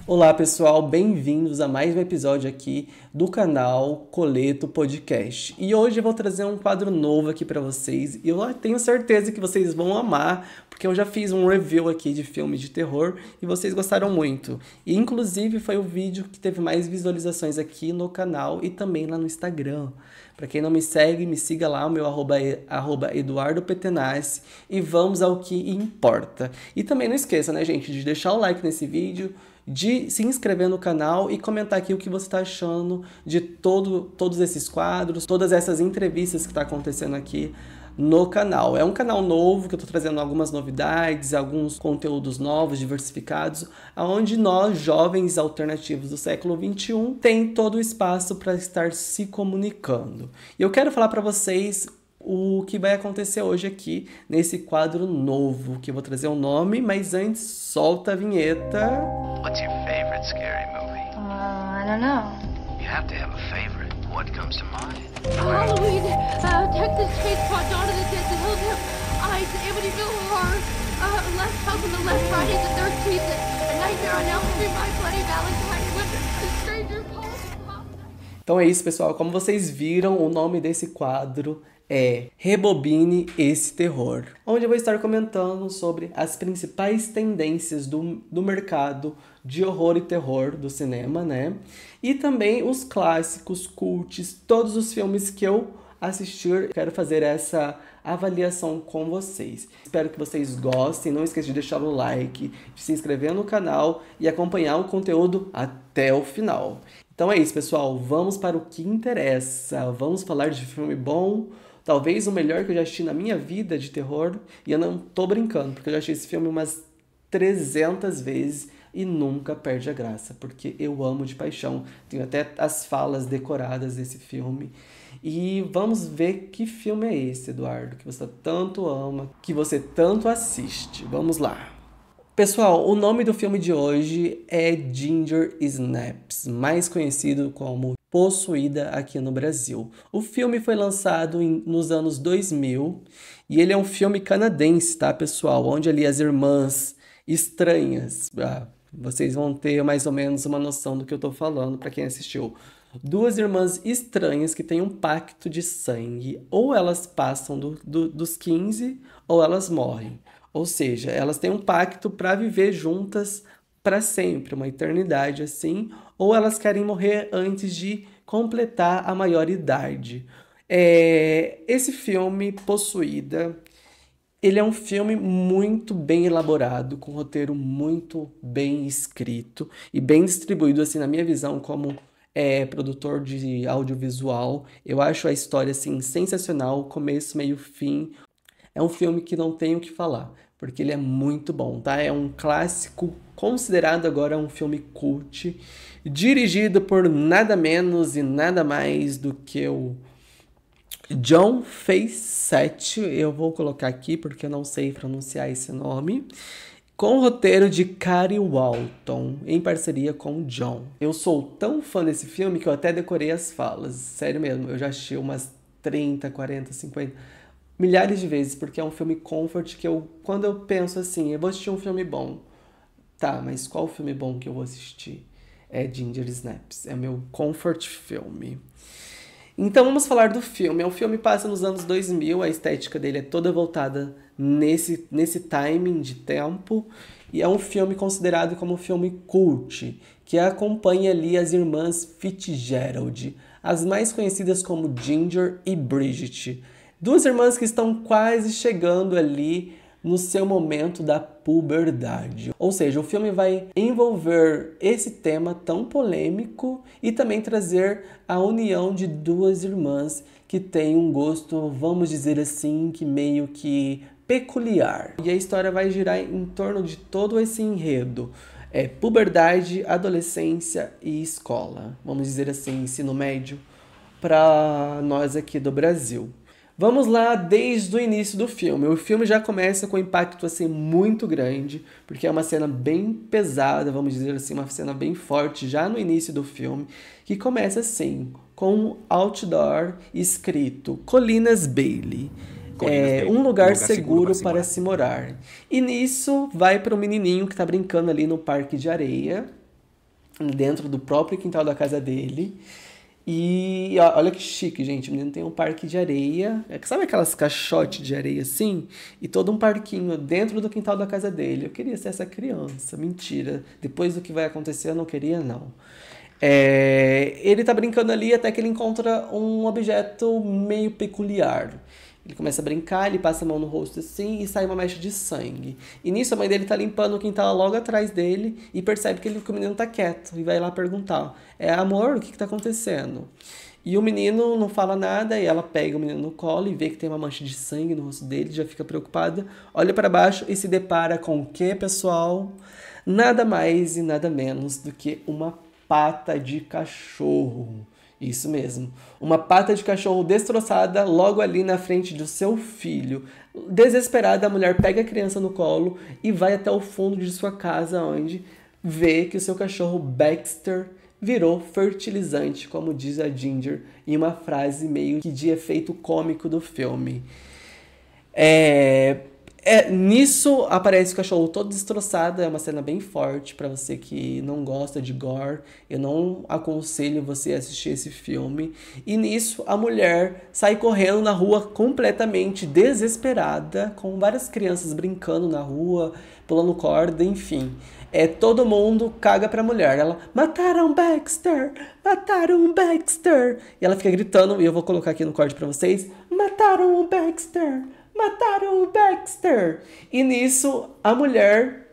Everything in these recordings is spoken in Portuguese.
Olá pessoal, bem-vindos a mais um episódio aqui do canal Coleto Podcast. E hoje eu vou trazer um quadro novo aqui pra vocês e eu tenho certeza que vocês vão amar, porque eu já fiz um review aqui de filme de terror e vocês gostaram muito. E inclusive foi o vídeo que teve mais visualizações aqui no canal e também lá no Instagram. Pra quem não me segue, me siga lá, o meu arroba Eduardo Petenassi, e vamos ao que importa. E também não esqueça, né, gente, de deixar o like nesse vídeo, de se inscrever no canal e comentar aqui o que você está achando de todos esses quadros, todas essas entrevistas que está acontecendo aqui no canal. É um canal novo que eu tô trazendo algumas novidades, alguns conteúdos novos, diversificados, onde nós, jovens alternativos do século XXI, tem todo o espaço para estar se comunicando. E eu quero falar para vocês o que vai acontecer hoje aqui nesse quadro novo, que eu vou trazer um nome, mas antes solta a vinheta. What's your favorite scary movie? I don't know. You have to have a favorite. What comes to mind? Halloween, Texas Chainsaw, Dawn of the Dead, The Hills Have Eyes, Amityville Horror, Last House on the Left, Friday the 13th, A Nightmare on Elm Street, My Bloody Valentine, The Stranger Calls. Então é isso, pessoal. Como vocês viram, o nome desse quadro é Rebobine esse Terror, onde eu vou estar comentando sobre as principais tendências do mercado de horror e terror do cinema, né? E também os clássicos, cults, todos os filmes que eu assistir. Quero fazer essa avaliação com vocês. Espero que vocês gostem. Não esqueça de deixar o like, de se inscrever no canal e acompanhar o conteúdo até o final. Então é isso, pessoal. Vamos para o que interessa. Vamos falar de filme bom. Talvez o melhor que eu já assisti na minha vida de terror. E eu não tô brincando, porque eu já assisti esse filme umas 300 vezes e nunca perde a graça, porque eu amo de paixão. Tenho até as falas decoradas desse filme. E vamos ver que filme é esse, Eduardo, que você tanto ama, que você tanto assiste. Vamos lá. Pessoal, o nome do filme de hoje é Ginger Snaps, mais conhecido como Possuída aqui no Brasil. O filme foi lançado nos anos 2000 e ele é um filme canadense, tá, pessoal? Onde ali as irmãs estranhas, vocês vão ter mais ou menos uma noção do que eu tô falando para quem assistiu. Duas irmãs estranhas que têm um pacto de sangue, ou elas passam dos 15 ou elas morrem. Ou seja, elas têm um pacto para viver juntas para sempre, uma eternidade assim, ou elas querem morrer antes de completar a maioridade. Esse filme, Possuída, ele é um filme muito bem elaborado, com um roteiro muito bem escrito e bem distribuído, assim, na minha visão, como produtor de audiovisual. Eu acho a história, assim, sensacional, começo, meio, fim. É um filme que não tenho o que falar, porque ele é muito bom, tá? É um clássico, considerado agora um filme cult, dirigido por nada menos e nada mais do que o John Fawcett. Eu vou colocar aqui porque eu não sei pronunciar esse nome. Com o roteiro de Kari Walton, em parceria com John. Eu sou tão fã desse filme que eu até decorei as falas. Sério mesmo, eu já assisti umas 30, 40, 50... milhares de vezes, porque é um filme comfort que quando eu penso assim, eu vou assistir um filme bom. Tá, mas qual filme bom que eu vou assistir? É Ginger Snaps, é meu comfort filme. Então vamos falar do filme. O filme passa nos anos 2000, a estética dele é toda voltada nesse timing de tempo. E é um filme considerado como um filme cult, que acompanha ali as irmãs Fitzgerald, as mais conhecidas como Ginger e Bridget. Duas irmãs que estão quase chegando ali no seu momento da puberdade. Ou seja, o filme vai envolver esse tema tão polêmico e também trazer a união de duas irmãs que têm um gosto, vamos dizer assim, que meio que peculiar. E a história vai girar em torno de todo esse enredo. Puberdade, adolescência e escola. Vamos dizer assim, ensino médio para nós aqui do Brasil. Vamos lá desde o início do filme. O filme já começa com um impacto assim muito grande, porque é uma cena bem pesada, vamos dizer assim, uma cena bem forte já no início do filme, que começa assim, com um outdoor escrito Colinas Bailey. Um lugar seguro para se morar. E nisso vai para o menininho que está brincando ali no parque de areia. dentro do próprio quintal da casa dele. E olha que chique, gente. O menino tem um parque de areia. Sabe aquelas caixotes de areia assim? E todo um parquinho dentro do quintal da casa dele. Eu queria ser essa criança. Mentira. Depois do que vai acontecer, eu não queria, não. Ele tá brincando ali até que ele encontra um objeto meio peculiar. Ele começa a brincar, ele passa a mão no rosto assim e sai uma mecha de sangue. E nisso a mãe dele tá limpando o quintal logo atrás dele e percebe que o menino tá quieto e vai lá perguntar: amor, o que tá acontecendo? E o menino não fala nada e ela pega o menino no colo e vê que tem uma mancha de sangue no rosto dele, já fica preocupada, olha para baixo e se depara com o que, pessoal? Nada mais e nada menos do que uma pata de cachorro. Isso mesmo. Uma pata de cachorro destroçada logo ali na frente do seu filho. Desesperada, a mulher pega a criança no colo e vai até o fundo de sua casa, onde vê que o seu cachorro Baxter virou fertilizante, como diz a Ginger, em uma frase meio que de efeito cômico do filme. Nisso aparece o cachorro todo destroçado, é uma cena bem forte para você que não gosta de gore. Eu não aconselho você a assistir esse filme. E nisso a mulher sai correndo na rua completamente desesperada, com várias crianças brincando na rua, pulando corda, enfim. Todo mundo caga pra mulher. Ela: mataram Baxter! Mataram Baxter! E ela fica gritando, e eu vou colocar aqui no corte pra vocês: mataram o Baxter! Mataram o Baxter! E nisso, a mulher,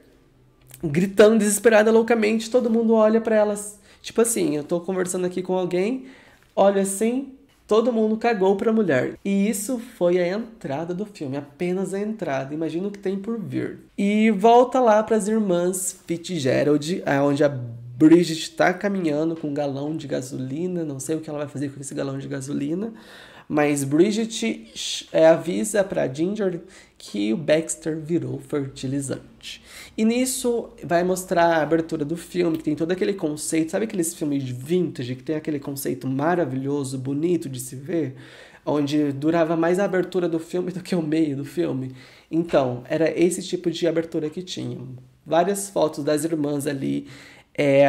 gritando desesperada, loucamente, todo mundo olha pra elas. Tipo assim, eu tô conversando aqui com alguém, olha assim, todo mundo cagou pra mulher. E isso foi a entrada do filme, apenas a entrada. Imagina o que tem por vir. E volta lá pras irmãs Fitzgerald, onde a Bridget tá caminhando com um galão de gasolina. Não sei o que ela vai fazer com esse galão de gasolina. Mas Bridget avisa pra Ginger que o Baxter virou fertilizante. E nisso vai mostrar a abertura do filme, que tem todo aquele conceito. Sabe aqueles filmes de vintage, que tem aquele conceito maravilhoso, bonito de se ver? Onde durava mais a abertura do filme do que o meio do filme. Então, era esse tipo de abertura que tinha. Várias fotos das irmãs ali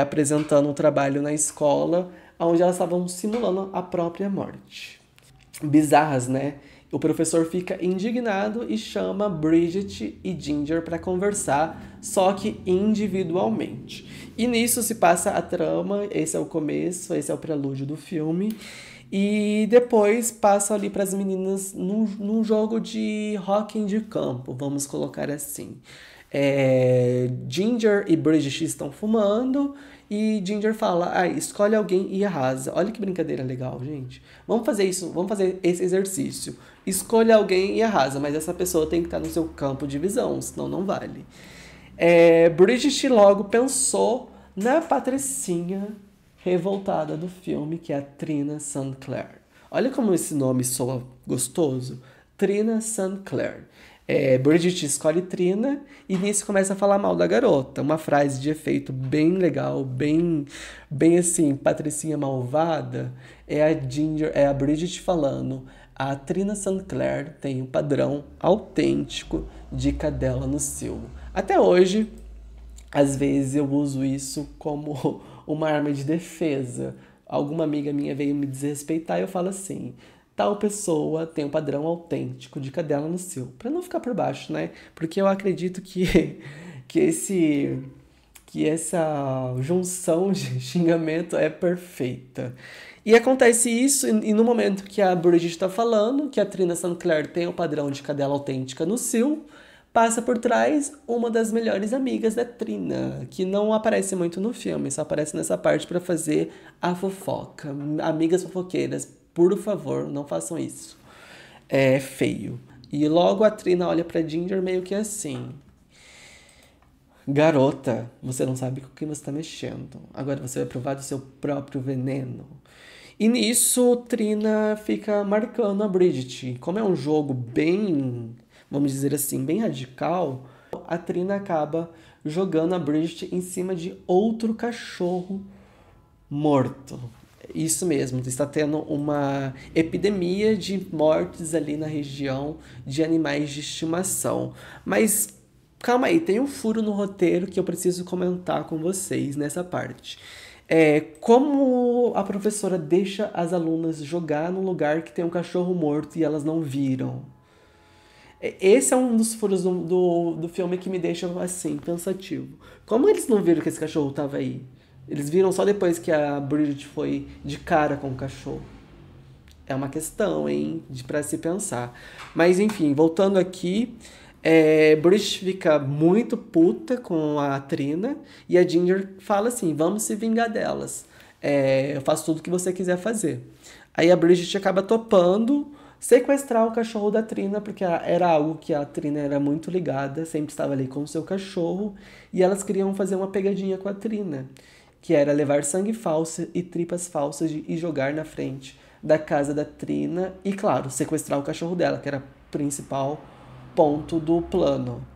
apresentando um trabalho na escola, onde elas estavam simulando a própria morte. Bizarras, né? O professor fica indignado e chama Bridget e Ginger para conversar, só que individualmente. E nisso se passa a trama, esse é o começo, esse é o prelúdio do filme. E depois passa ali para as meninas num jogo de hóquei de campo, vamos colocar assim. Ginger e Bridget estão fumando e Ginger fala: escolhe alguém e arrasa. Olha que brincadeira legal, gente. Vamos fazer isso, vamos fazer esse exercício. Escolha alguém e arrasa, mas essa pessoa tem que estar no seu campo de visão, senão não vale. Bridget logo pensou na patricinha revoltada do filme, que é a Trina St. Clair. Olha como esse nome soa gostoso. Trina St. Clair. Bridget escolhe Trina e nisso começa a falar mal da garota. Uma frase de efeito bem legal, bem assim, patricinha malvada. É a Bridget falando: a Trina St. Clair tem um padrão autêntico de cadela no cio. Até hoje, às vezes eu uso isso como uma arma de defesa. Alguma amiga minha veio me desrespeitar e eu falo assim: tal pessoa tem um padrão autêntico de cadela no cio. Pra não ficar por baixo, né? Porque eu acredito que essa junção de xingamento é perfeita. E acontece isso, e no momento que a Bridget tá falando que a Trina St. Clair tem o padrão de cadela autêntica no cio, passa por trás uma das melhores amigas da Trina, que não aparece muito no filme, só aparece nessa parte pra fazer a fofoca. Amigas fofoqueiras, por favor, não façam isso. É feio. E logo a Trina olha pra Ginger meio que assim: garota, você não sabe com quem você tá mexendo. Agora você vai provar do seu próprio veneno. E nisso, Trina fica marcando a Bridget. Como é um jogo bem, vamos dizer assim, bem radical, a Trina acaba jogando a Bridget em cima de outro cachorro morto. Isso mesmo, está tendo uma epidemia de mortes ali na região de animais de estimação. Mas Calma aí, tem um furo no roteiro que eu preciso comentar com vocês nessa parte. Como a professora deixa as alunas jogar num lugar que tem um cachorro morto e elas não viram. Esse é um dos furos do filme que me deixa, assim, pensativo. Como eles não viram que esse cachorro tava aí? Eles viram só depois que a Bridget foi de cara com o cachorro. É uma questão, hein, pra se pensar. Mas, enfim, voltando aqui, Bridget fica muito puta com a Trina e a Ginger fala assim, vamos se vingar delas. Eu faço tudo o que você quiser fazer. Aí a Bridget acaba topando sequestrar o cachorro da Trina, porque era algo que a Trina era muito ligada, sempre estava ali com o seu cachorro, e elas queriam fazer uma pegadinha com a Trina, que era levar sangue falso e tripas falsas e jogar na frente da casa da Trina e, claro, sequestrar o cachorro dela, que era o principal ponto do plano.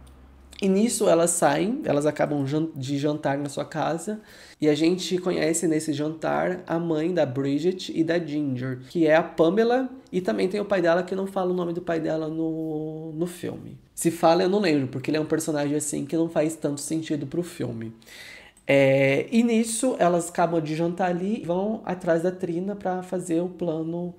E nisso elas saem, elas acabam de jantar na sua casa, e a gente conhece nesse jantar a mãe da Bridget e da Ginger, que é a Pamela, e também tem o pai dela, que não fala o nome do pai dela no filme. Se fala, eu não lembro, porque ele é um personagem assim que não faz tanto sentido pro filme. E nisso elas acabam de jantar ali e vão atrás da Trina para fazer o plano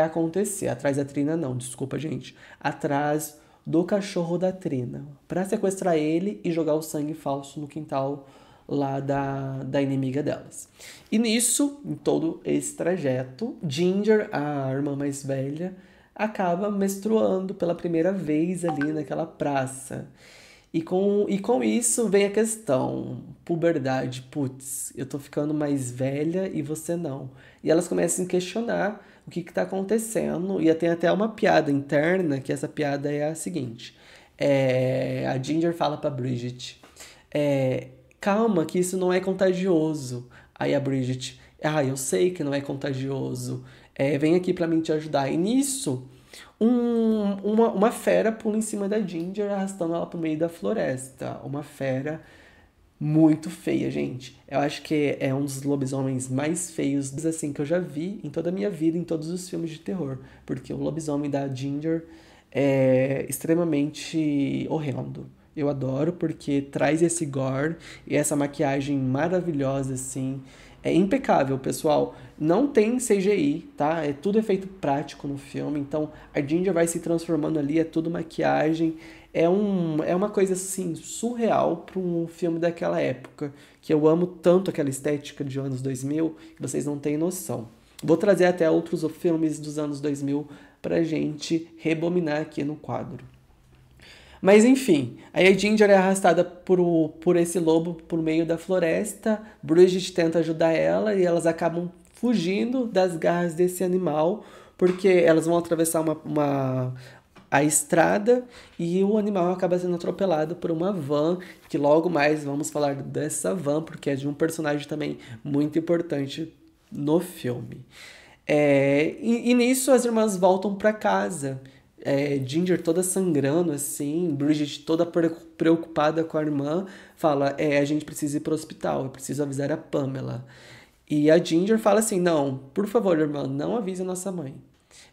acontecer. Atrás da Trina não, desculpa, gente. Atrás do cachorro da Trina, para sequestrar ele e jogar o sangue falso no quintal lá da inimiga delas. E nisso, em todo esse trajeto, Ginger, a irmã mais velha, acaba menstruando pela primeira vez ali naquela praça. E com isso vem a questão, puberdade, putz, eu tô ficando mais velha e você não. E elas começam a questionar o que tá acontecendo, e tem até uma piada interna, que essa piada é a seguinte. A Ginger fala pra Bridget, calma, que isso não é contagioso. Aí a Bridget, eu sei que não é contagioso, vem aqui pra mim te ajudar. E nisso, uma fera pula em cima da Ginger, arrastando ela pro meio da floresta. Uma fera muito feia, gente. Eu acho que é um dos lobisomens mais feios assim que eu já vi em toda a minha vida, em todos os filmes de terror. Porque o lobisomem da Ginger é extremamente horrendo. Eu adoro porque traz esse gore e essa maquiagem maravilhosa, assim. É impecável, pessoal. Não tem CGI, tá? É tudo efeito prático no filme. Então, a Ginger vai se transformando ali, é tudo maquiagem. É uma coisa, assim, surreal para um filme daquela época. Que eu amo tanto aquela estética de anos 2000, que vocês não têm noção. Vou trazer até outros filmes dos anos 2000 pra gente rebobinar aqui no quadro. Mas enfim, aí a Ginger é arrastada por esse lobo por meio da floresta. Bridget tenta ajudar ela e elas acabam fugindo das garras desse animal, porque elas vão atravessar a estrada e o animal acaba sendo atropelado por uma van, que logo mais vamos falar dessa van, porque é de um personagem também muito importante no filme. E nisso as irmãs voltam para casa. Ginger toda sangrando, assim, Bridget toda preocupada com a irmã, fala, a gente precisa ir pro hospital, eu preciso avisar a Pamela. E a Ginger fala assim, não, por favor, irmã, não avise a nossa mãe.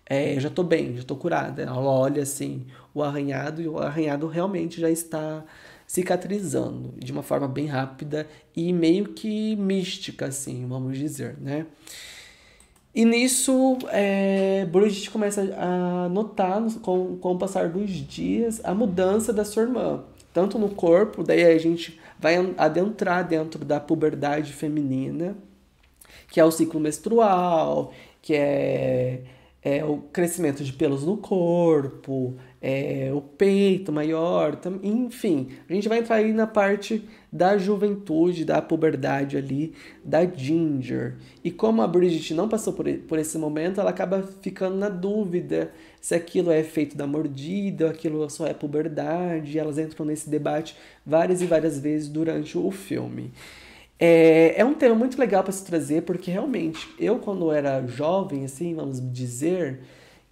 Eu já tô bem, já tô curada. Ela olha, assim, o arranhado, e o arranhado realmente já está cicatrizando, de uma forma bem rápida e meio que mística, assim, vamos dizer, né? E nisso, Bridget começa a notar, com o passar dos dias, a mudança da sua irmã. Tanto no corpo, daí a gente vai adentrar dentro da puberdade feminina, que é o ciclo menstrual, que é o crescimento de pelos no corpo, o peito maior, enfim. A gente vai entrar aí na parte da juventude, da puberdade ali, da Ginger. E como a Bridget não passou por esse momento, ela acaba ficando na dúvida se aquilo é efeito da mordida, aquilo só é puberdade. E elas entram nesse debate várias e várias vezes durante o filme. É um tema muito legal para se trazer, porque realmente, eu quando era jovem, assim, vamos dizer,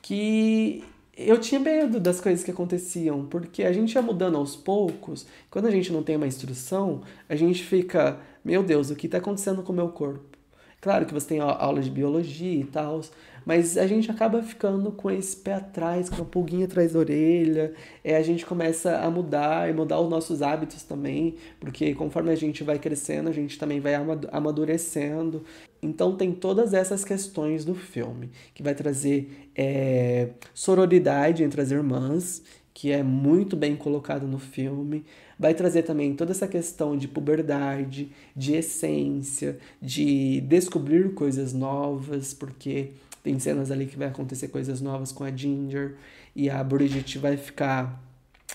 que eu tinha medo das coisas que aconteciam, porque a gente ia mudando aos poucos, quando a gente não tem uma instrução, a gente fica, meu Deus, o que está acontecendo com o meu corpo? Claro que você tem aula de biologia e tal, mas a gente acaba ficando com esse pé atrás, com uma pulguinha atrás da orelha. A gente começa a mudar e mudar os nossos hábitos também, porque conforme a gente vai crescendo, a gente também vai amadurecendo. Então tem todas essas questões do filme, que vai trazer sororidade entre as irmãs, que é muito bem colocado no filme. Vai trazer também toda essa questão de puberdade, de essência, de descobrir coisas novas, porque tem cenas ali que vai acontecer coisas novas com a Ginger, e a Bridget vai ficar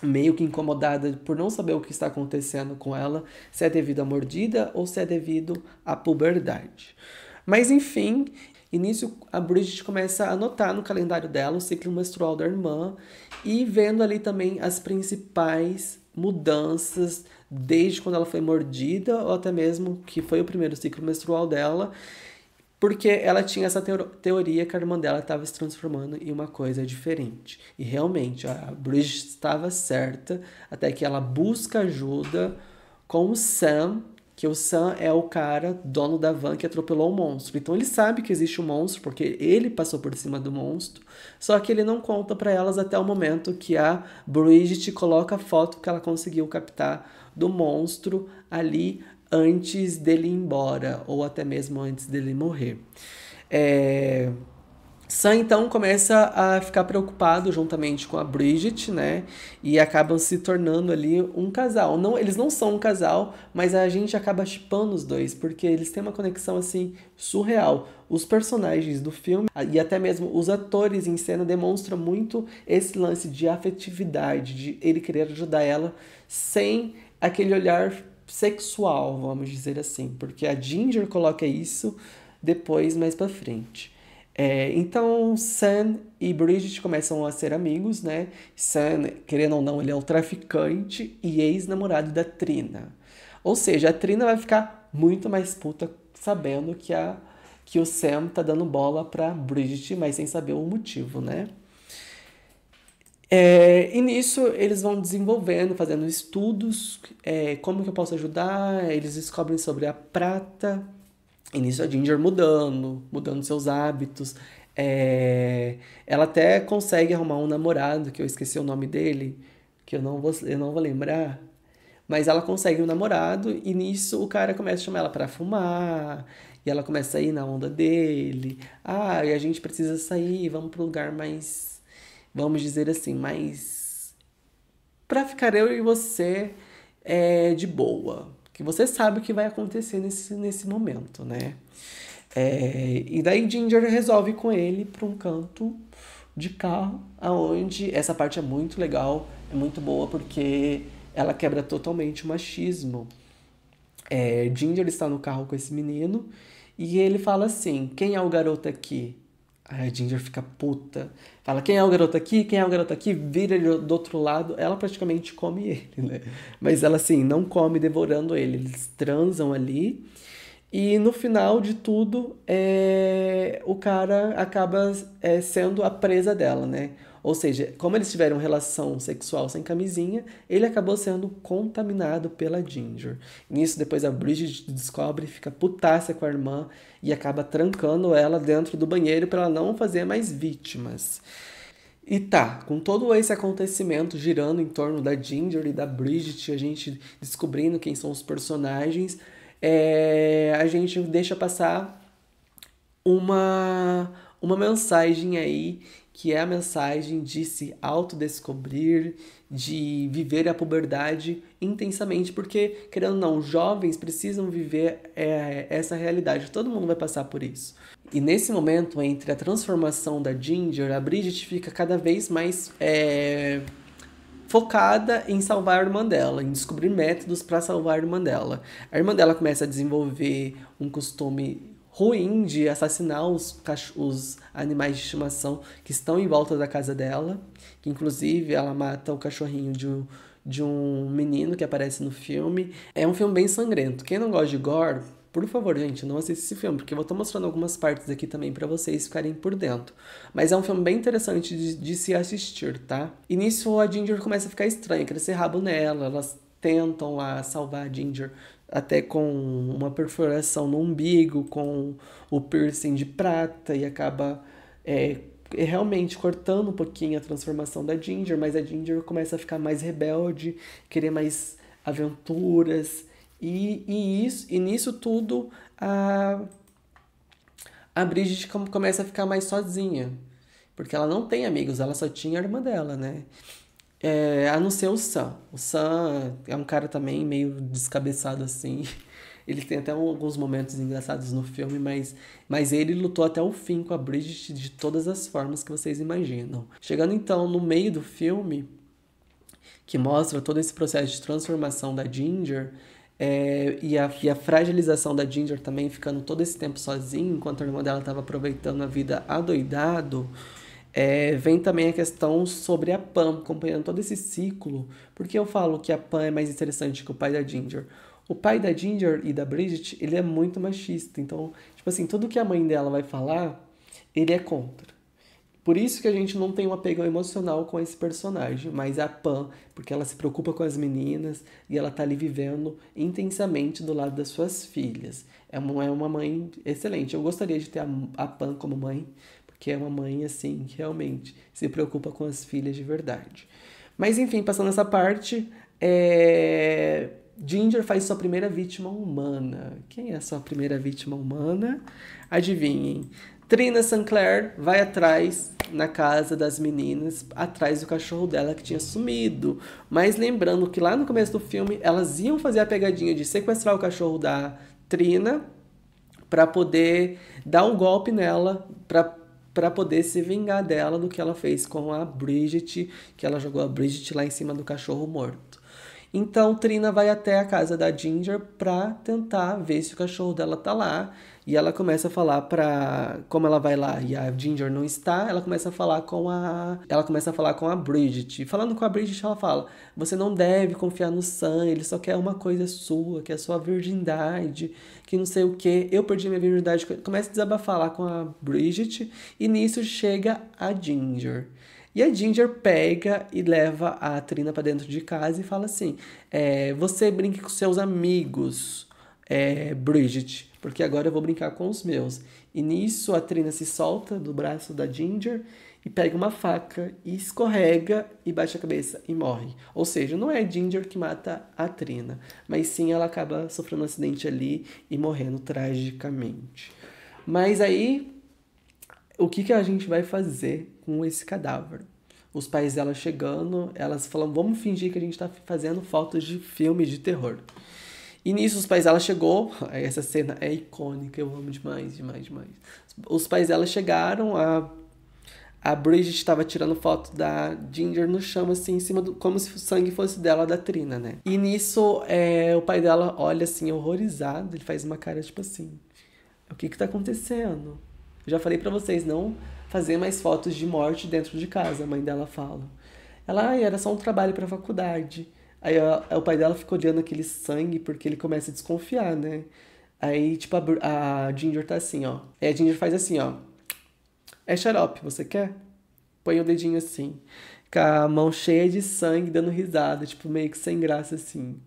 meio que incomodada por não saber o que está acontecendo com ela, se é devido à mordida ou se é devido à puberdade. Mas enfim, início a Bridget começa a anotar no calendário dela o ciclo menstrual da irmã e vendo ali também as principais mudanças desde quando ela foi mordida ou até mesmo que foi o primeiro ciclo menstrual dela, porque ela tinha essa teoria que a irmã dela estava se transformando em uma coisa diferente. E realmente, a Bridget estava certa, até que ela busca ajuda com o Sam, que o Sam é o cara, dono da van, que atropelou o monstro. Então ele sabe que existe um monstro, porque ele passou por cima do monstro, só que ele não conta para elas até o momento que a Bridget coloca a foto que ela conseguiu captar do monstro ali antes dele ir embora, ou até mesmo antes dele morrer. Sam, então, começa a ficar preocupado juntamente com a Bridget, né? E acabam se tornando ali um casal. Não, eles não são um casal, mas a gente acaba shippando os dois, porque eles têm uma conexão, assim, surreal. Os personagens do filme e até mesmo os atores em cena demonstram muito esse lance de afetividade, de ele querer ajudar ela sem aquele olhar sexual, vamos dizer assim. Porque a Ginger coloca isso depois, mais pra frente. Então, Sam e Bridget começam a ser amigos, né? Sam, querendo ou não, ele é um traficante e ex-namorado da Trina. Ou seja, a Trina vai ficar muito mais puta sabendo que o Sam tá dando bola pra Bridget, mas sem saber o motivo, né? E nisso eles vão desenvolvendo, fazendo estudos, como que eu posso ajudar, eles descobrem sobre a prata. E nisso a Ginger mudando seus hábitos. Ela até consegue arrumar um namorado, que eu esqueci o nome dele, que eu não vou lembrar. Mas ela consegue um namorado e nisso o cara começa a chamar ela pra fumar. E ela começa a ir na onda dele. E a gente precisa sair, vamos pro lugar mais, vamos dizer assim, mais pra ficar eu e você de boa. Que você sabe o que vai acontecer nesse momento, né? E daí Ginger resolve com ele para um canto de carro, aonde essa parte é muito legal, é muito boa, porque ela quebra totalmente o machismo. Ginger está no carro com esse menino e ele fala assim: quem é o garoto aqui? Aí a Ginger fica puta. Fala, quem é o garoto aqui? Quem é o garoto aqui? Vira ele do outro lado. Ela praticamente come ele, né? Mas ela, assim, não come devorando ele. Eles transam ali. E no final de tudo, o cara acaba sendo a presa dela, né? Ou seja, como eles tiveram relação sexual sem camisinha, ele acabou sendo contaminado pela Ginger. Nisso, depois a Bridget descobre, fica putaça com a irmã e acaba trancando ela dentro do banheiro para ela não fazer mais vítimas. E com todo esse acontecimento girando em torno da Ginger e da Bridget, a gente descobrindo quem são os personagens, a gente deixa passar uma mensagem aí, que é a mensagem de se autodescobrir, de viver a puberdade intensamente, porque, querendo ou não, os jovens precisam viver essa realidade, todo mundo vai passar por isso. E nesse momento, entre a transformação da Ginger, a Bridget fica cada vez mais focada em salvar a irmã dela, em descobrir métodos para salvar a irmã dela. A irmã dela começa a desenvolver um costume ruim de assassinar os animais de estimação que estão em volta da casa dela, que inclusive ela mata o cachorrinho de um menino que aparece no filme. É um filme bem sangrento. Quem não gosta de gore, por favor, gente, não assista esse filme, porque eu vou estar mostrando algumas partes aqui também pra vocês ficarem por dentro. Mas é um filme bem interessante de se assistir, tá? E nisso a Ginger começa a ficar estranha, crescer rabo nela, elas tentam lá salvar a Ginger até com uma perfuração no umbigo, com o piercing de prata, e acaba realmente cortando um pouquinho a transformação da Ginger, mas a Ginger começa a ficar mais rebelde, querer mais aventuras, e nisso tudo a Bridget começa a ficar mais sozinha, porque ela não tem amigos, ela só tinha a irmã dela, né? A não ser o Sam. O Sam é um cara também meio descabeçado assim. Ele tem até alguns momentos engraçados no filme, mas ele lutou até o fim com a Bridget de todas as formas que vocês imaginam. Chegando então no meio do filme, que mostra todo esse processo de transformação da Ginger, e a fragilização da Ginger também, ficando todo esse tempo sozinha, enquanto a irmã dela estava aproveitando a vida adoidado. Vem também a questão sobre a Pam, acompanhando todo esse ciclo. Porque eu falo que a Pam é mais interessante que o pai da Ginger. O pai da Ginger e da Bridget, ele é muito machista. Então, tipo assim, tudo que a mãe dela vai falar, ele é contra. Por isso que a gente não tem um apego emocional com esse personagem. Mas a Pam, porque ela se preocupa com as meninas e ela tá ali vivendo intensamente do lado das suas filhas. É uma mãe excelente. Eu gostaria de ter a Pam como mãe, que é uma mãe, assim, que realmente se preocupa com as filhas de verdade. Mas, enfim, passando essa parte, Ginger faz sua primeira vítima humana. Quem é a sua primeira vítima humana? Adivinhem. Trina Sinclair vai atrás, na casa das meninas, atrás do cachorro dela que tinha sumido. Mas lembrando que lá no começo do filme, elas iam fazer a pegadinha de sequestrar o cachorro da Trina para poder dar um golpe nela, para poder se vingar dela do que ela fez com a Bridget, que ela jogou a Bridget lá em cima do cachorro morto. Então, Trina vai até a casa da Ginger pra tentar ver se o cachorro dela tá lá. E ela começa a falar como ela vai lá e a Ginger não está, ela começa a falar com a Bridget. E falando com a Bridget, ela fala: você não deve confiar no Sam, ele só quer uma coisa sua, que é a sua virgindade, que não sei o que. Eu perdi minha virgindade. Começa a desabafar lá com a Bridget, e nisso chega a Ginger. E a Ginger pega e leva a Trina pra dentro de casa e fala assim: você brinque com seus amigos, Bridget, porque agora eu vou brincar com os meus. E nisso a Trina se solta do braço da Ginger e pega uma faca e escorrega e bate a cabeça e morre. Ou seja, não é a Ginger que mata a Trina, mas sim ela acaba sofrendo um acidente ali e morrendo tragicamente. Mas aí, o que a gente vai fazer com esse cadáver? Os pais dela chegando, elas falam: vamos fingir que a gente tá fazendo fotos de filme de terror. E nisso os pais dela chegou, essa cena é icônica, eu amo demais, demais, demais. Os pais dela chegaram, a Bridget estava tirando foto da Ginger no chão, assim, em cima como se o sangue fosse dela, da Trina, né? E nisso, o pai dela olha, assim, horrorizado, ele faz uma cara, tipo assim: o que tá acontecendo? Eu já falei pra vocês não fazer mais fotos de morte dentro de casa, a mãe dela fala. Ela, era só um trabalho pra faculdade. Aí o pai dela fica olhando aquele sangue, porque ele começa a desconfiar, né? Aí, tipo, a Ginger tá assim, ó. Aí a Ginger faz assim, ó: é xarope, você quer? Põe o dedinho assim, com a mão cheia de sangue, dando risada, tipo, meio que sem graça, assim.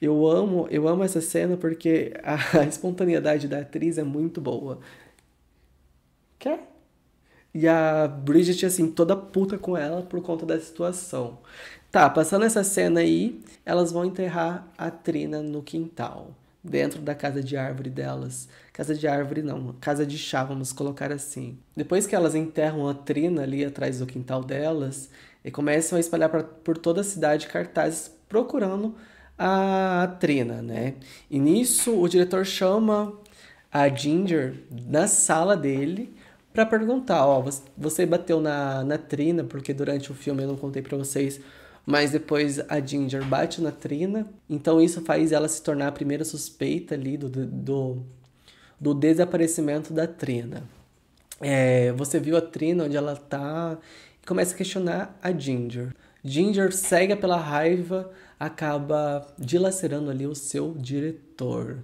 Eu amo essa cena porque a espontaneidade da atriz é muito boa. Quer? E a Bridget, assim, toda puta com ela por conta da situação. Tá, passando essa cena aí, elas vão enterrar a Trina no quintal, dentro da casa de árvore delas. Casa de árvore não, casa de chá, vamos colocar assim. Depois que elas enterram a Trina ali atrás do quintal delas, e começam a espalhar por toda a cidade cartazes procurando a Trina, né? E nisso o diretor chama a Ginger na sala dele pra perguntar: ó, você bateu na Trina, porque durante o filme eu não contei pra vocês, mas depois a Ginger bate na Trina, então isso faz ela se tornar a primeira suspeita ali do desaparecimento da Trina. Você viu a Trina onde ela tá, e começa a questionar a Ginger. Ginger, cega pela raiva, acaba dilacerando ali o seu diretor.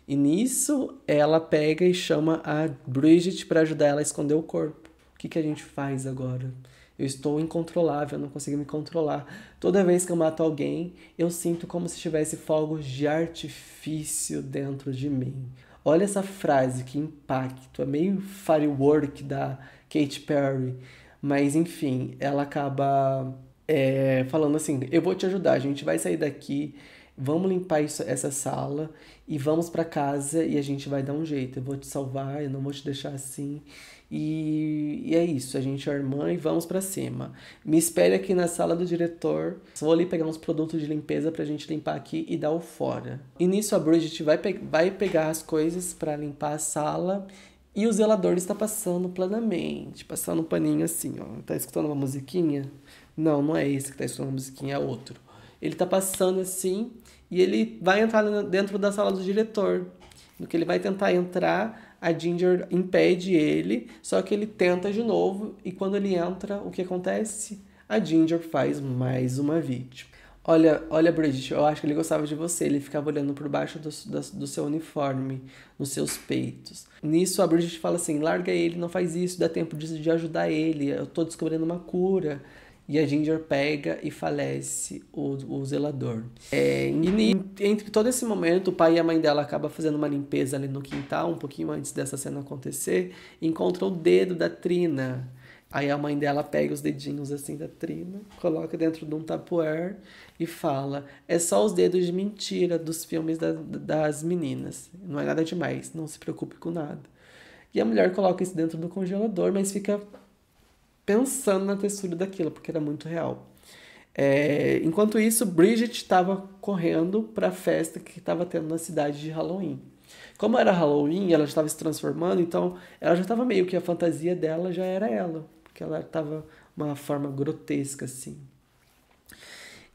E nisso, ela pega e chama a Bridget para ajudar ela a esconder o corpo. O que a gente faz agora? Eu estou incontrolável, eu não consigo me controlar. Toda vez que eu mato alguém, eu sinto como se tivesse fogos de artifício dentro de mim. Olha essa frase, que impacto. É meio firework da Katy Perry. Mas, enfim, ela acaba falando assim, eu vou te ajudar, a gente vai sair daqui, vamos limpar essa sala e vamos pra casa e a gente vai dar um jeito. Eu vou te salvar, eu não vou te deixar assim. E é isso, a gente é irmã e vamos pra cima. Me espere aqui na sala do diretor. Vou ali pegar uns produtos de limpeza pra gente limpar aqui e dar o fora. E nisso a Bridget vai pegar as coisas pra limpar a sala e o zelador está passando planamente, passando um paninho assim, ó. Tá escutando uma musiquinha? Não, não é esse que tá escutando uma musiquinha, é outro. Ele tá passando assim e ele vai entrar dentro da sala do diretor. No que ele vai tentar entrar, a Ginger impede ele, só que ele tenta de novo e quando ele entra, o que acontece? A Ginger faz mais uma vítima. Olha, Bridget, eu acho que ele gostava de você. Ele ficava olhando por baixo do seu uniforme, nos seus peitos. Nisso, a Bridget fala assim, larga ele, não faz isso, dá tempo de ajudar ele. Eu tô descobrindo uma cura. E a Ginger pega e falece o zelador. Entre todo esse momento, o pai e a mãe dela acabam fazendo uma limpeza ali no quintal, um pouquinho antes dessa cena acontecer, e encontram o dedo da Trina. Aí a mãe dela pega os dedinhos assim da Trina, coloca dentro de um tupperware e fala, é só os dedos de mentira dos filmes das meninas. Não é nada demais, não se preocupe com nada. E a mulher coloca isso dentro do congelador, mas fica pensando na textura daquilo, porque era muito real. Enquanto isso, Bridget estava correndo para a festa que estava tendo na cidade de Halloween. Como era Halloween, ela estava se transformando, então ela já estava meio que a fantasia dela já era ela, porque ela estava uma forma grotesca assim.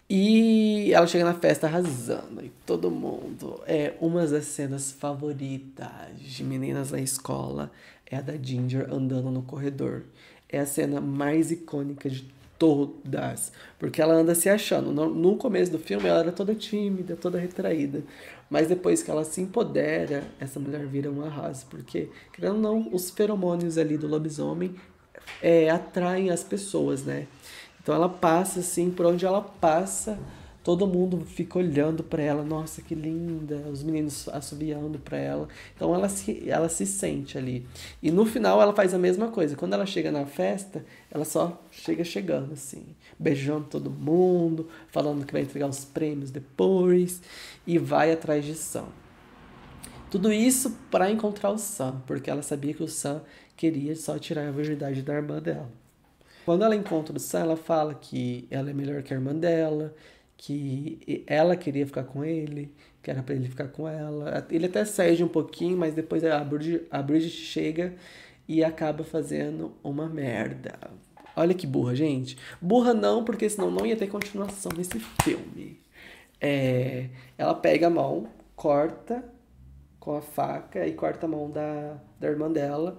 E ela chega na festa arrasando, e todo mundo. Uma das cenas favoritas de meninas na escola é a da Ginger andando no corredor. É a cena mais icônica de todas, porque ela anda se achando. No começo do filme ela era toda tímida, toda retraída, mas depois que ela se empodera, essa mulher vira um arraso, porque, querendo ou não, os feromônios ali do lobisomem atraem as pessoas, né? Então ela passa assim, por onde ela passa, todo mundo fica olhando pra ela, nossa, que linda, os meninos assobiando pra ela. Então ela se sente ali. E no final ela faz a mesma coisa. Quando ela chega na festa, ela só chega chegando assim, beijando todo mundo, falando que vai entregar os prêmios depois e vai atrás de Sam. Tudo isso pra encontrar o Sam, porque ela sabia que o Sam queria só tirar a virgindade da irmã dela. Quando ela encontra o Sam, ela fala que ela é melhor que a irmã dela, que ela queria ficar com ele, que era pra ele ficar com ela. Ele até cede um pouquinho, mas depois a Bridget chega e acaba fazendo uma merda. Olha que burra, gente. Burra não, porque senão não ia ter continuação nesse filme. Ela pega a mão, corta com a faca e corta a mão da irmã dela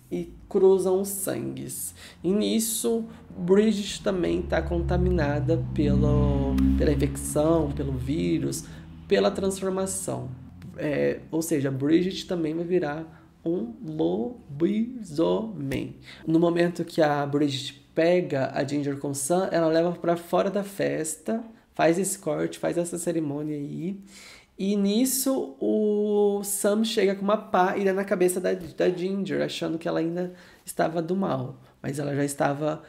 e cruzam os sangues. E nisso, Bridget também está contaminada pela infecção, pelo vírus, pela transformação. Ou seja, Bridget também vai virar um lobisomem. No momento que a Bridget pega a Ginger com Sam, ela leva para fora da festa, faz esse corte, faz essa cerimônia aí. E nisso o Sam chega com uma pá e dá na cabeça da Ginger, achando que ela ainda estava do mal. Mas ela já estava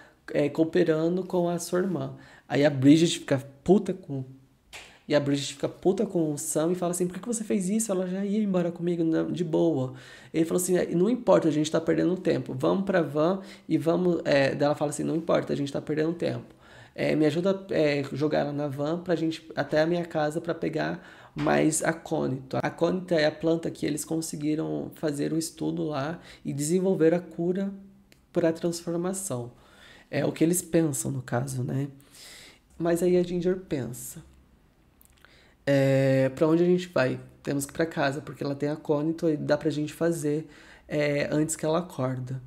cooperando com a sua irmã. Aí a Bridget fica puta com o Sam e fala assim, por que você fez isso? Ela já ia embora comigo de boa. Ele falou assim, não importa, a gente tá perdendo tempo. Vamos pra van e vamos... Daí ela fala assim, não importa, a gente tá perdendo tempo. Me ajuda a jogar ela na van pra gente até a minha casa pra pegar mais acônito. A acônito é a planta que eles conseguiram fazer um estudo lá e desenvolver a cura para a transformação. É o que eles pensam, no caso, né? Mas aí a Ginger pensa. Para onde a gente vai? Temos que ir para casa, porque ela tem acônito e dá pra gente fazer antes que ela acorda.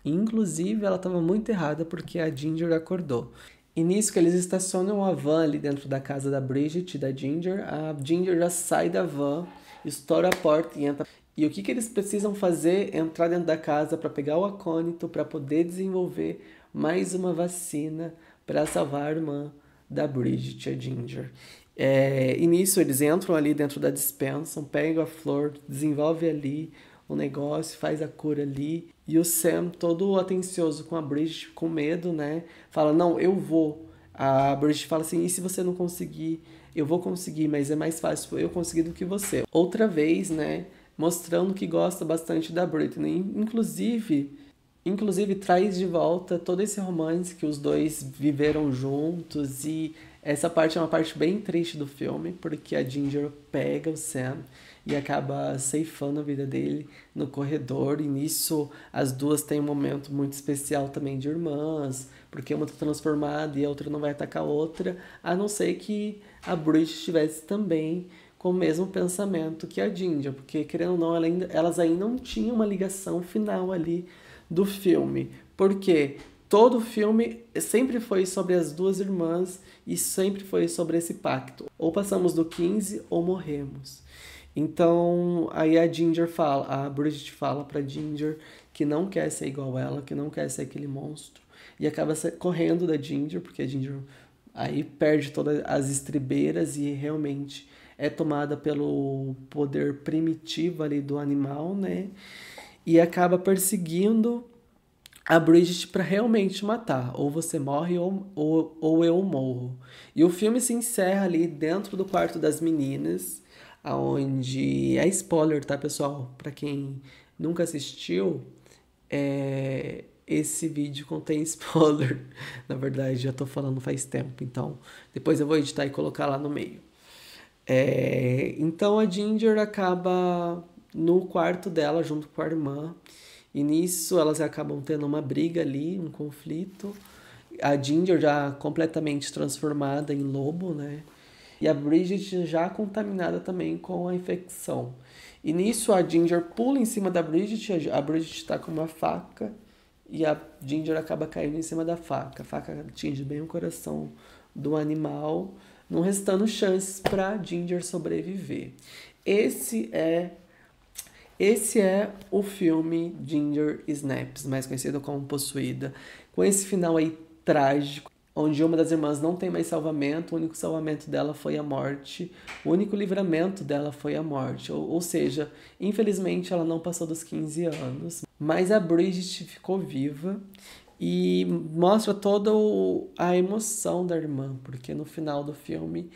Inclusive, ela estava muito errada porque a Ginger acordou. E nisso que eles estacionam a van ali dentro da casa da Bridget e da Ginger, a Ginger já sai da van, estoura a porta e entra. E o que eles precisam fazer? Entrar dentro da casa para pegar o acônito, para poder desenvolver mais uma vacina para salvar a irmã da Bridget, a Ginger. E nisso eles entram ali dentro da dispensa, pegam a flor, desenvolve ali o negócio, faz a cura ali. E o Sam, todo atencioso com a Bridget, com medo, né? Fala, não, eu vou. A Bridget fala assim, e se você não conseguir? Eu vou conseguir, mas é mais fácil eu conseguir do que você. Outra vez, né? Mostrando que gosta bastante da Britney. Inclusive traz de volta todo esse romance que os dois viveram juntos. E essa parte é uma parte bem triste do filme, porque a Ginger pega o Sam e acaba ceifando a vida dele no corredor. E nisso as duas têm um momento muito especial também de irmãs, porque uma tá transformada e a outra não vai atacar a outra, a não ser que a Bridget estivesse também com o mesmo pensamento que a Ginger, porque querendo ou não, elas ainda não tinham uma ligação final ali do filme, porque todo o filme sempre foi sobre as duas irmãs e sempre foi sobre esse pacto, ou passamos do 15 ou morremos. Então aí a Bridget fala pra Ginger que não quer ser igual a ela, que não quer ser aquele monstro, e acaba correndo da Ginger, porque a Ginger aí perde todas as estribeiras e realmente é tomada pelo poder primitivo ali do animal, né? E acaba perseguindo a Bridget para realmente matar. Ou você morre ou eu morro. E o filme se encerra ali dentro do quarto das meninas, onde... É spoiler, tá, pessoal? Para quem nunca assistiu, esse vídeo contém spoiler. Na verdade, já tô falando faz tempo, então depois eu vou editar e colocar lá no meio. Então a Ginger acaba no quarto dela junto com a irmã, e nisso elas acabam tendo uma briga ali, um conflito. A Ginger já completamente transformada em lobo, né? E a Bridget já contaminada também com a infecção. E nisso a Ginger pula em cima da Bridget, a Bridget tá com uma faca e a Ginger acaba caindo em cima da faca. A faca atinge bem o coração do animal, não restando chances para Ginger sobreviver. Esse é o filme Ginger Snaps, mais conhecido como Possuída, com esse final aí trágico, onde uma das irmãs não tem mais salvamento, o único salvamento dela foi a morte, o único livramento dela foi a morte, ou seja, infelizmente ela não passou dos 15 anos, mas a Bridget ficou viva. E mostra toda a emoção da irmã, porque no final do filme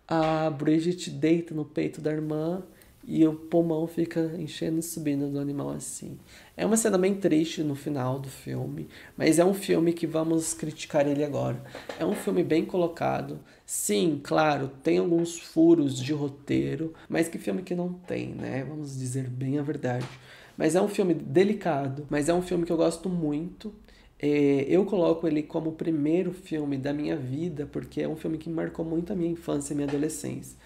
a Bridget deita no peito da irmã e o pulmão fica enchendo e subindo do animal assim. É uma cena bem triste no final do filme, mas é um filme que vamos criticar ele agora. É um filme bem colocado. Sim, claro, tem alguns furos de roteiro, mas que filme que não tem, né? Vamos dizer bem a verdade. Mas é um filme delicado, mas é um filme que eu gosto muito. Eu coloco ele como o primeiro filme da minha vida, porque é um filme que marcou muito a minha infância e minha adolescência.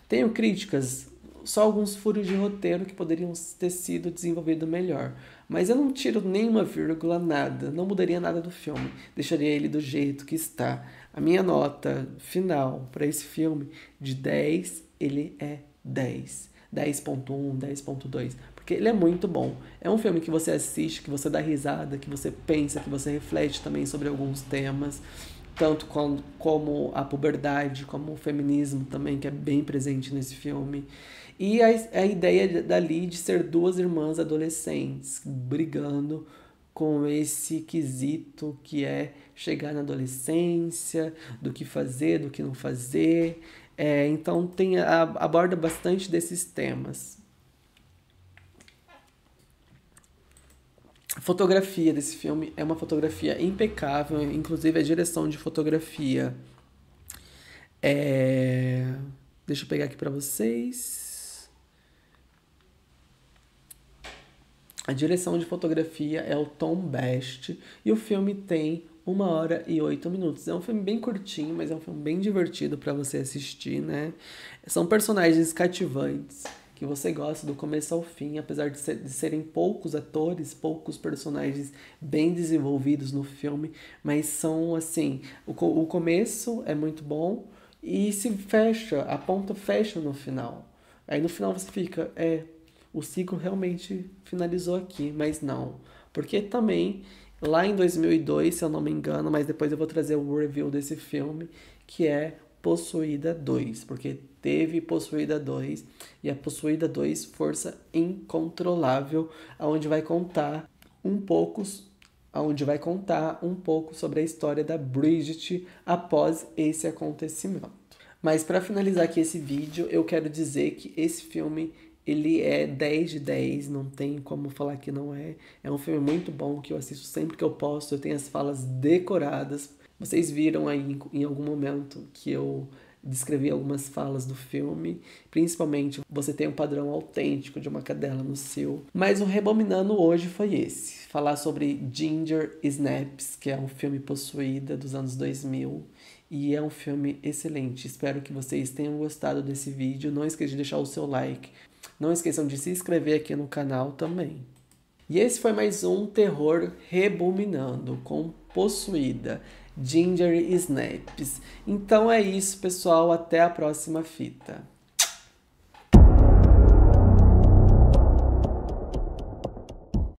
Tenho críticas, só alguns furos de roteiro que poderiam ter sido desenvolvidos melhor. Mas eu não tiro nenhuma vírgula, nada. Não mudaria nada do filme. Deixaria ele do jeito que está. A minha nota final para esse filme, de 10, ele é 10. 10.1, 10.2. Porque ele é muito bom. É um filme que você assiste, que você dá risada, que você pensa, que você reflete também sobre alguns temas. Tanto como a puberdade, como o feminismo também, que é bem presente nesse filme. E a ideia dali de ser duas irmãs adolescentes brigando com esse quesito que é chegar na adolescência, do que fazer, do que não fazer. Então aborda bastante desses temas. A fotografia desse filme é uma fotografia impecável, inclusive a direção de fotografia. Deixa eu pegar aqui para vocês. A direção de fotografia é o Tom Best e o filme tem 1h08. É um filme bem curtinho, mas é um filme bem divertido para você assistir, né? São personagens cativantes, que você gosta do começo ao fim, apesar de serem poucos atores, poucos personagens bem desenvolvidos no filme, mas são assim, o começo é muito bom e se fecha, a ponta fecha no final. Aí no final você fica, o ciclo realmente finalizou aqui, mas não, porque também lá em 2002, se eu não me engano, mas depois eu vou trazer o review desse filme, que é Possuída 2, porque teve Possuída 2 e a Possuída 2 Força Incontrolável, onde vai contar um pouco sobre a história da Bridget após esse acontecimento. Mas para finalizar aqui esse vídeo, eu quero dizer que esse filme ele é 10 de 10, não tem como falar que não é. É um filme muito bom que eu assisto sempre que eu posso, eu tenho as falas decoradas. Vocês viram aí em algum momento que eu descrevi algumas falas do filme, principalmente você tem um padrão autêntico de uma cadela no seu. Mas o Rebobinando hoje foi esse, falar sobre Ginger Snaps, que é um filme Possuída dos anos 2000, e é um filme excelente. Espero que vocês tenham gostado desse vídeo, não esqueçam de deixar o seu like, não esqueçam de se inscrever aqui no canal também. E esse foi mais um Terror Rebobinando com Possuída, Ginger Snaps. Então é isso, pessoal. Até a próxima fita.